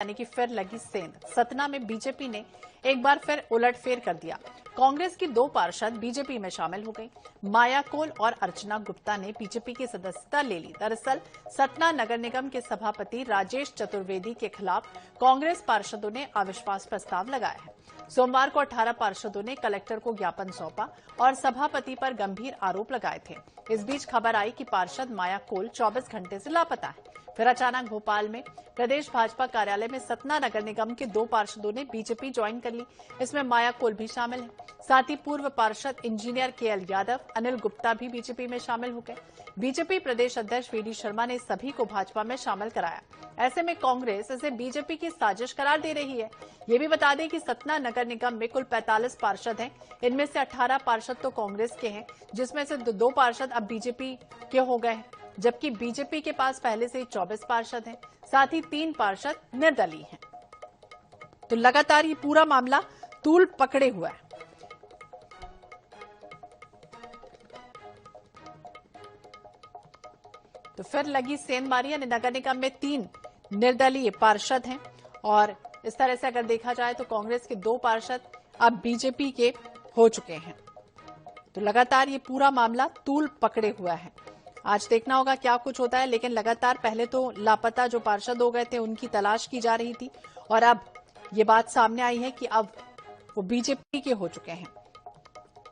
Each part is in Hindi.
यानी कि फिर लगी सेंध। सतना में बीजेपी ने एक बार फिर उलटफेर कर दिया। कांग्रेस की दो पार्षद बीजेपी में शामिल हो गई। माया कोल और अर्चना गुप्ता ने बीजेपी की सदस्यता ले ली। दरअसल सतना नगर निगम के सभापति राजेश चतुर्वेदी के खिलाफ कांग्रेस पार्षदों ने अविश्वास प्रस्ताव लगाया है। सोमवार को 18 पार्षदों ने कलेक्टर को ज्ञापन सौंपा और सभापति पर गंभीर आरोप लगाए थे। इस बीच खबर आई कि पार्षद माया कोल 24 घंटे से लापता है। फिर अचानक भोपाल में प्रदेश भाजपा कार्यालय में सतना नगर निगम के दो पार्षदों ने बीजेपी ज्वाइन कर ली। इसमें माया कोल भी शामिल है। साथ ही पूर्व पार्षद इंजीनियर केएल यादव, अनिल गुप्ता भी बीजेपी में शामिल हो गए। बीजेपी प्रदेश अध्यक्ष वीडी शर्मा ने सभी को भाजपा में शामिल कराया। ऐसे में कांग्रेस इसे बीजेपी की साजिश करार दे रही है। ये भी बता दें कि सतना नगर निगम में कुल 45 पार्षद हैं। इनमें से 18 पार्षद तो कांग्रेस के हैं, जिसमें से दो पार्षद अब बीजेपी के हो गए हैं, जबकि बीजेपी के पास पहले से ही 24 पार्षद हैं। साथ ही 3 पार्षद निर्दलीय हैं। तो लगातार ये पूरा मामला तूल पकड़े हुआ है। तो फिर लगी सेंधमारी, यानी नगर निगम में 3 निर्दलीय पार्षद हैं और इस तरह से अगर देखा जाए तो कांग्रेस के 2 पार्षद अब बीजेपी के हो चुके हैं। तो लगातार ये पूरा मामला तूल पकड़े हुआ है। आज देखना होगा क्या कुछ होता है, लेकिन लगातार पहले तो लापता जो पार्षद हो गए थे उनकी तलाश की जा रही थी और अब ये बात सामने आई है कि अब वो बीजेपी के हो चुके हैं।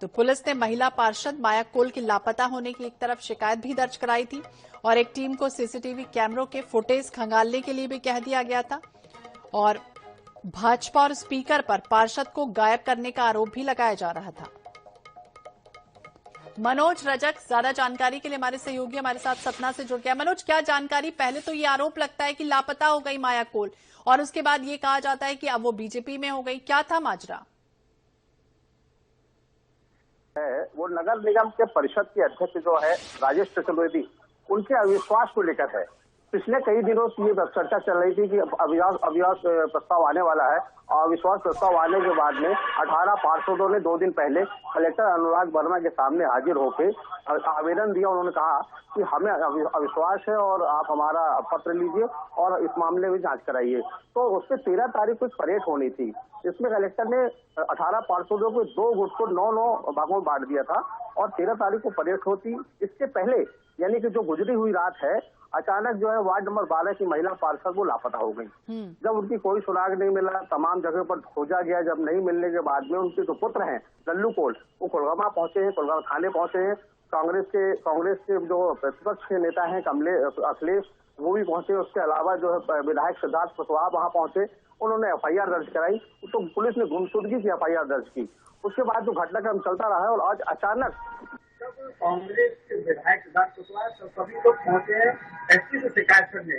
तो पुलिस ने महिला पार्षद माया कोल के लापता होने की एक तरफ शिकायत भी दर्ज कराई थी और एक टीम को सीसीटीवी कैमरों के फुटेज खंगालने के लिए भी कह दिया गया था और भाजपा और स्पीकर पर पार्षद को गायब करने का आरोप भी लगाया जा रहा था। मनोज रजक ज्यादा जानकारी के लिए हमारे सहयोगी हमारे साथ सतना से जुड़ गया। मनोज, क्या जानकारी? पहले तो ये आरोप लगता है कि लापता हो गई माया कोल और उसके बाद ये कहा जाता है कि अब वो बीजेपी में हो गई। क्या था माजरा? वो नगर निगम के परिषद के अध्यक्ष जो है राजेश चतुर्वेदी, उनके अविश्वास को लेकर है। पिछले कई दिनों से ये चर्चा चल रही थी कि अविश्वास प्रस्ताव आने वाला है और अविश्वास प्रस्ताव आने के बाद में 18 पार्षदों ने 2 दिन पहले कलेक्टर अनुराग वर्मा के सामने हाजिर होकर आवेदन दिया। उन्होंने कहा कि हमें अविश्वास है और आप हमारा पत्र लीजिए और इस मामले में जांच कराइए। तो उससे 13 तारीख को परेड होनी थी। इसमें कलेक्टर ने 18 पार्षदों को 2 गुट को 9 भागों में बांट दिया था और 13 तारीख को परेड होती। इसके पहले यानी कि जो गुजरी हुई रात है, अचानक जो है वार्ड नंबर 12 की महिला पार्षद वो लापता हो गई। जब उनकी कोई सुराग नहीं मिला, तमाम जगह पर खोजा गया। जब नहीं मिलने के बाद में उनके जो पुत्र हैं लल्लू कोल, वो कोलगामा पहुंचे हैं, कोलगामा थाने पहुंचे हैं। कांग्रेस के जो प्रतिपक्ष के नेता हैं अखिलेश, वो भी पहुंचे। उसके अलावा जो है विधायक सिद्धार्थ कुशवाहा वहां पहुंचे। उन्होंने FIR दर्ज कराई। तो पुलिस ने गुमशुदगी की FIR दर्ज की। उसके बाद जो घटनाक्रम चलता रहा और आज अचानक कांग्रेस के विधायक सिद्धार्थ कुशवाहा सभी लोग पहुंचे हैं SP से शिकायत करने।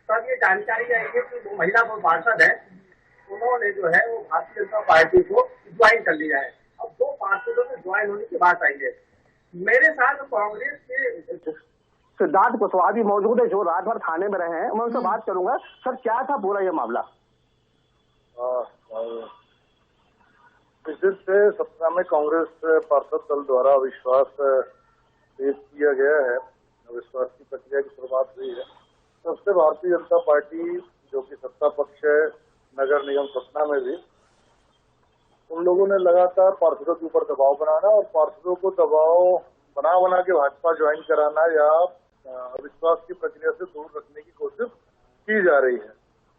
तब ये जानकारी आई है कि वो महिला पार्षद है, उन्होंने जो है वो भारतीय जनता पार्टी को ज्वाइन कर लिया है। अब 2 पार्षदों में ज्वाइन होने की बात आई है। मेरे साथ कांग्रेस के सिद्धार्थ कुशवाहा भी मौजूद है, जो रात भर थाने में रहे हैं। मैं उनसे बात करूंगा। सर, क्या था पूरा ये मामला? इस दिन से सतना में कांग्रेस पार्षद दल द्वारा अविश्वास पेश किया गया है। अविश्वास की प्रक्रिया की शुरुआत हुई है। तब से भारतीय जनता पार्टी, जो कि सत्ता पक्ष है नगर निगम सतना में भी, उन लोगों ने लगातार पार्षदों के ऊपर दबाव बनाना और पार्षदों को दबाव बना के भाजपा ज्वाइन कराना या अविश्वास की प्रक्रिया से दूर रखने की कोशिश की जा रही है,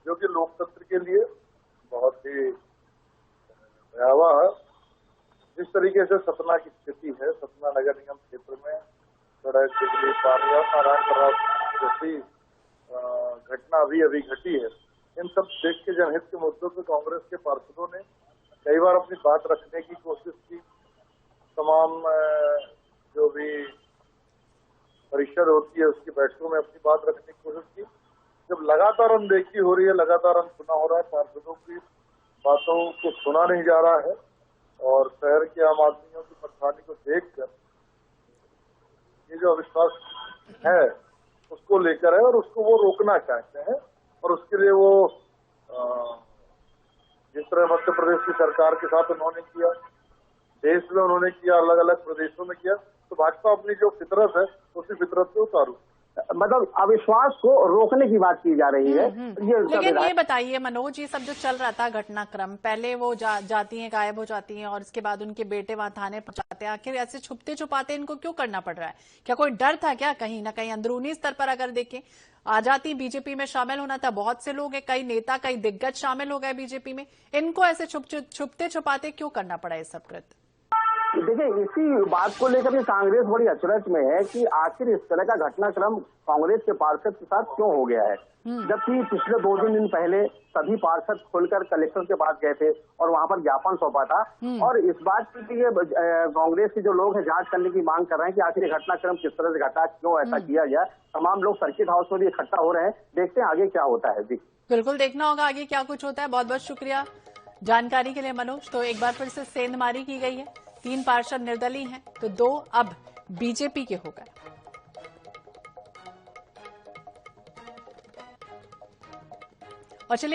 जो कि लोकतंत्र के लिए बहुत ही भयावह है। जिस तरीके से सतना की स्थिति है, सतना नगर निगम क्षेत्र में सड़क, बिजली, पानी और नारायण जैसी घटना अभी घटी है। इन सब देश के जनहित के मुद्दों पर कांग्रेस के पार्षदों ने कई बार अपनी बात रखने की कोशिश की। तमाम जो भी परिषद होती है उसकी बैठकों में अपनी बात रखने की कोशिश की। जब लगातार अनदेखी हो रही है, लगातार अनसुना हो रहा है, पार्षदों की बातों को सुना नहीं जा रहा है और शहर के आम आदमियों की परेशानी को देखकर ये जो अविश्वास है उसको लेकर है और उसको वो रोकना चाहते हैं। और उसके लिए वो जिस तरह मध्य प्रदेश की सरकार के साथ उन्होंने किया, देश में उन्होंने किया, अलग अलग प्रदेशों में किया, तो भाजपा अपनी जो फितरत है उसी फितरत से उतारू। मतलब अविश्वास को रोकने की बात की जा रही है। लेकिन ये बताइए मनोज, ये सब जो चल रहा था घटनाक्रम, पहले वो जाती हैं, गायब हो जाती हैं और उसके बाद उनके बेटे वहां थाने पहुंचाते हैं, आखिर ऐसे छुपते छुपाते इनको क्यों करना पड़ रहा है? क्या कोई डर था क्या? कहीं ना कहीं अंदरूनी स्तर पर अगर देखें, आ जाती बीजेपी में शामिल होना था, बहुत से लोग हैं, कई नेता कई दिग्गज शामिल हो गए बीजेपी में, इनको ऐसे छुपते छुपाते क्यों करना पड़ा ये सब कृत्य? देखिए, इसी बात को लेकर कांग्रेस बड़ी अचरज में है कि आखिर इस तरह का घटनाक्रम कांग्रेस के पार्षद के साथ क्यों हो गया है। जबकि पिछले 2-3 दिन पहले सभी पार्षद खुलकर कलेक्टर के पास गए थे और वहां पर ज्ञापन सौंपा था और इस बात की कांग्रेस के जो लोग हैं जांच करने की मांग कर रहे हैं कि आखिर घटनाक्रम किस तरह से घटा, क्यों ऐसा किया गया। तमाम लोग सर्किट हाउस में भी इकट्ठा हो रहे हैं, देखते हैं आगे क्या होता है। जी बिल्कुल, देखना होगा आगे क्या कुछ होता है। बहुत बहुत शुक्रिया जानकारी के लिए मनोज। तो एक बार फिर से सेंधमारी की गई है, 3 पार्षद निर्दलीय हैं तो 2 अब बीजेपी के हो गए। और चलिए